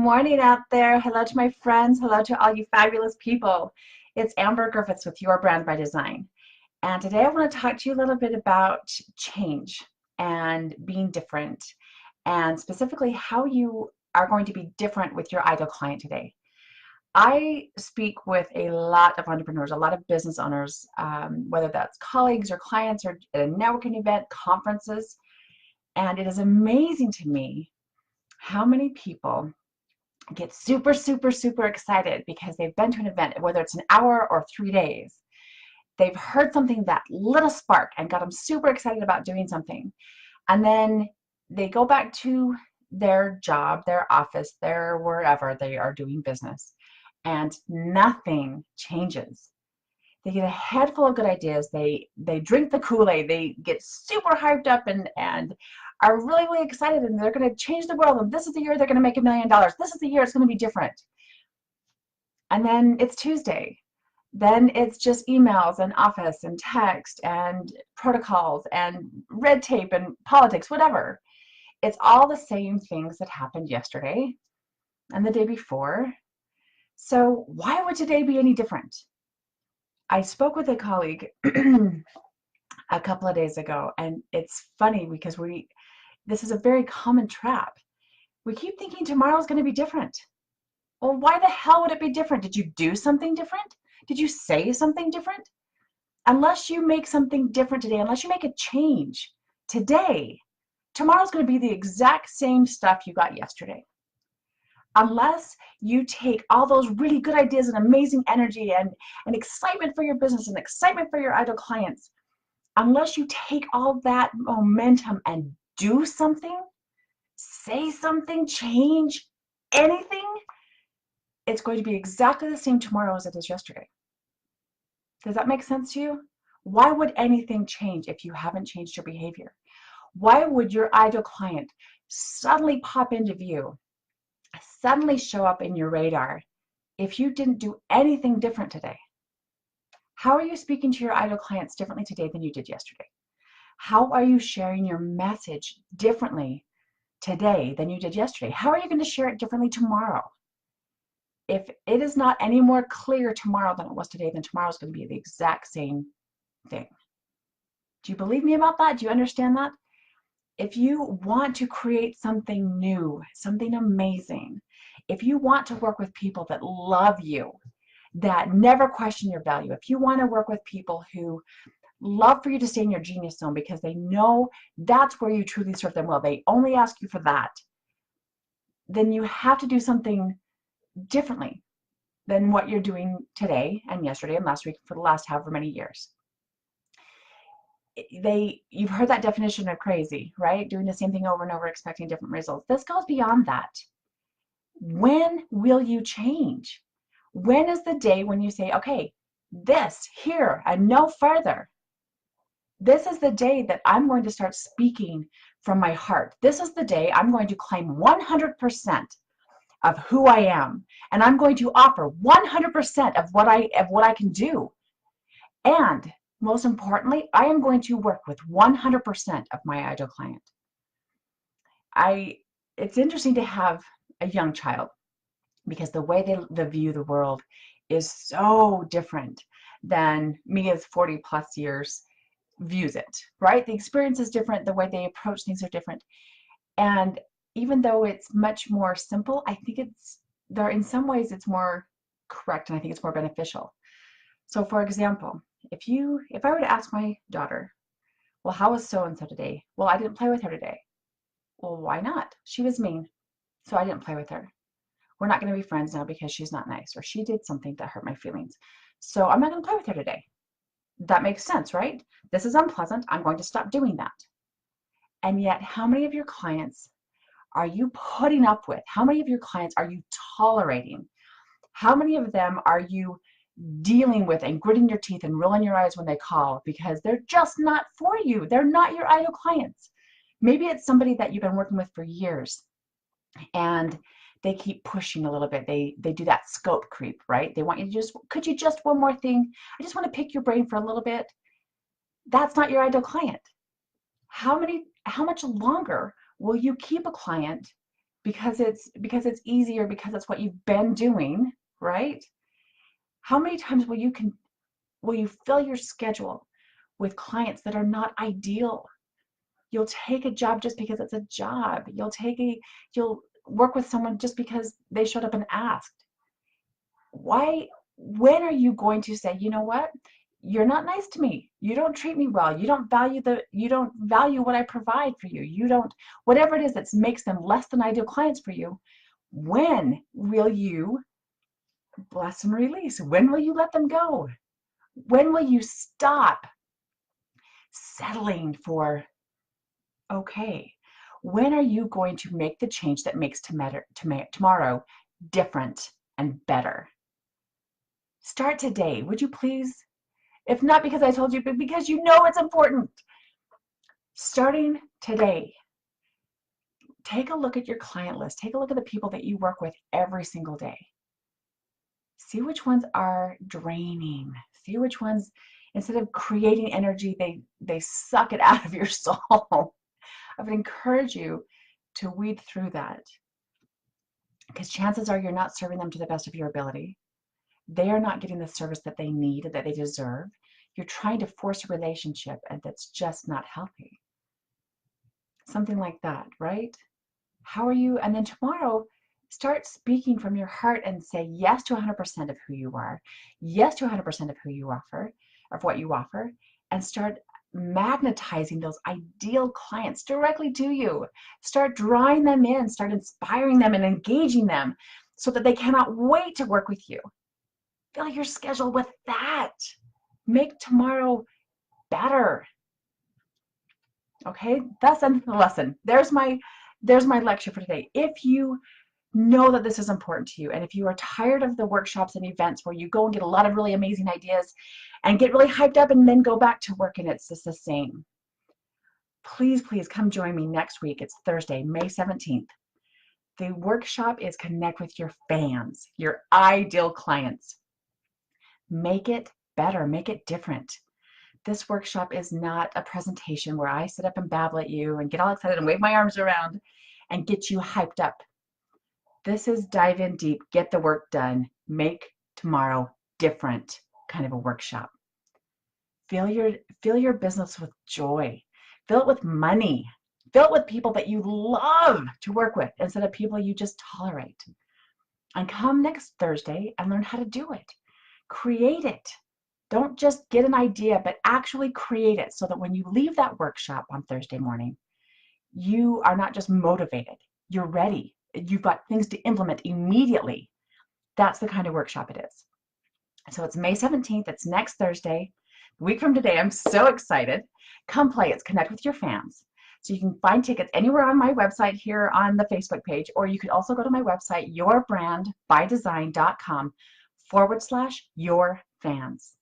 morning out there. Hello to my friends. Hello to all you fabulous people. It's Amber Griffiths with Your Brand by Design. And today I want to talk to you a little bit about change and being different, and specifically how you are going to be different with your ideal client today. I speak with a lot of entrepreneurs, a lot of business owners, whether that's colleagues or clients or at a networking event, conferences, and it is amazing to me how many people get super, super, super excited because they've been to an event, whether it's an hour or 3 days. They've heard something that lit a spark and got them super excited about doing something. And then they go back to their job, their office, their wherever they are doing business, and nothing changes. They get a head full of good ideas. They drink the Kool-Aid. They get super hyped up and are really, really excited, and they're going to change the world. And this is the year they're going to make $1 million. This is the year it's going to be different. And then it's Tuesday. Then it's just emails and office and text and protocols and red tape and politics, whatever. It's all the same things that happened yesterday and the day before. So why would today be any different? I spoke with a colleague a couple of days ago, and it's funny because this is a very common trap. We keep thinking tomorrow's going to be different. Well, why the hell would it be different? Did you do something different? Did you say something different? Unless you make something different today, unless you make a change today, tomorrow's going to be the exact same stuff you got yesterday. Unless you take all those really good ideas and amazing energy and excitement for your business and excitement for your ideal clients, unless you take all that momentum and do something, say something, change anything, it's going to be exactly the same tomorrow as it is yesterday. Does that make sense to you? Why would anything change if you haven't changed your behavior? Why would your ideal client suddenly pop into view, suddenly show up in your radar if you didn't do anything different today? How are you speaking to your ideal clients differently today than you did yesterday? How are you sharing your message differently today than you did yesterday? How are you going to share it differently tomorrow? If it is not any more clear tomorrow than it was today, then tomorrow is going to be the exact same thing. Do you believe me about that? Do you understand that? If you want to create something new, something amazing, if you want to work with people that love you, that never question your value, if you want to work with people who love for you to stay in your genius zone because they know that's where you truly serve them well, they only ask you for that, then you have to do something differently than what you're doing today and yesterday and last week for the last however many years. You've heard that definition of crazy, right? Doing the same thing over and over, expecting different results. This goes beyond that. When will you change? When is the day when you say, okay, this, here, and no further? This is the day that I'm going to start speaking from my heart. This is the day I'm going to claim 100% of who I am, and I'm going to offer 100% of what I can do. And most importantly, I am going to work with 100% of my ideal client. It's interesting to have a young child because the way they view the world is so different than me as 40 plus years views it, right? The experience is different. The way they approach things are different. And even though it's much more simple, I think in some ways it's more correct, and I think it's more beneficial. So for example, if I were to ask my daughter, well, how was so-and-so today? Well, I didn't play with her today. Well, why not? She was mean, so I didn't play with her. We're not going to be friends now because she's not nice, or she did something that hurt my feelings. So I'm not going to play with her today. That makes sense, right? This is unpleasant. I'm going to stop doing that. And yet, how many of your clients are you putting up with? How many of your clients are you tolerating? How many of them are you dealing with and gritting your teeth and rolling your eyes when they call because they're just not for you? They're not your ideal clients. Maybe it's somebody that you've been working with for years and they keep pushing a little bit. They do that scope creep, right? They want you to could you just one more thing? I just want to pick your brain for a little bit. That's not your ideal client. How much longer will you keep a client because it's easier, because it's what you've been doing, right? How many times will you fill your schedule with clients that are not ideal? You'll take a job just because it's a job. You'll work with someone just because they showed up and asked. When are you going to say, you know what? You're not nice to me. You don't treat me well. You don't value what I provide for you. You don't, whatever it is that makes them less than ideal clients for you. When will you bless and release? When will you let them go? When will you stop settling for okay? When are you going to make the change that makes tomorrow different and better? Start today, would you please? If not because I told you, but because you know it's important. Starting today, take a look at your client list. Take a look at the people that you work with every single day. See which ones are draining. See which ones, instead of creating energy, they suck it out of your soul. I would encourage you to weed through that, because chances are you're not serving them to the best of your ability. They are not getting the service that they need, that they deserve. You're trying to force a relationship, and that's just not healthy. Something like that, right? How are you? And then tomorrow, start speaking from your heart and say yes to 100% of who you are, yes to 100% of who you offer, of what you offer, and start magnetizing those ideal clients directly to you. Start drawing them in, start inspiring them and engaging them so that they cannot wait to work with you. Fill your schedule with that. Make tomorrow better. Okay, that's the lesson. There's my lecture for today. If you know that this is important to you, and if you are tired of the workshops and events where you go and get a lot of really amazing ideas and get really hyped up and then go back to work and it's just the same, please come join me next week. It's Thursday, May 17th. The workshop is Connect with Your Fans, your ideal clients. Make it better, make it different. This workshop is not a presentation where I sit up and babble at you and get all excited and wave my arms around and get you hyped up. This is dive in deep, get the work done, make tomorrow different kind of a workshop. Fill your business with joy. Fill it with money. Fill it with people that you love to work with instead of people you just tolerate. And come next Thursday and learn how to do it. Create it. Don't just get an idea, but actually create it so that when you leave that workshop on Thursday morning, you are not just motivated, you're ready. You've got things to implement immediately. That's the kind of workshop it is. So it's May 17th. It's next Thursday, a week from today. I'm so excited. Come play. It's Connect with Your Fans. So you can find tickets anywhere on my website here on the Facebook page, or you could also go to my website, yourbrandbydesign.com/yourfans.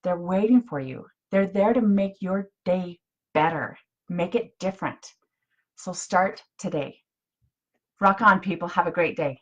They're waiting for you. They're there to make your day better, make it different. So start today. Rock on, people. Have a great day.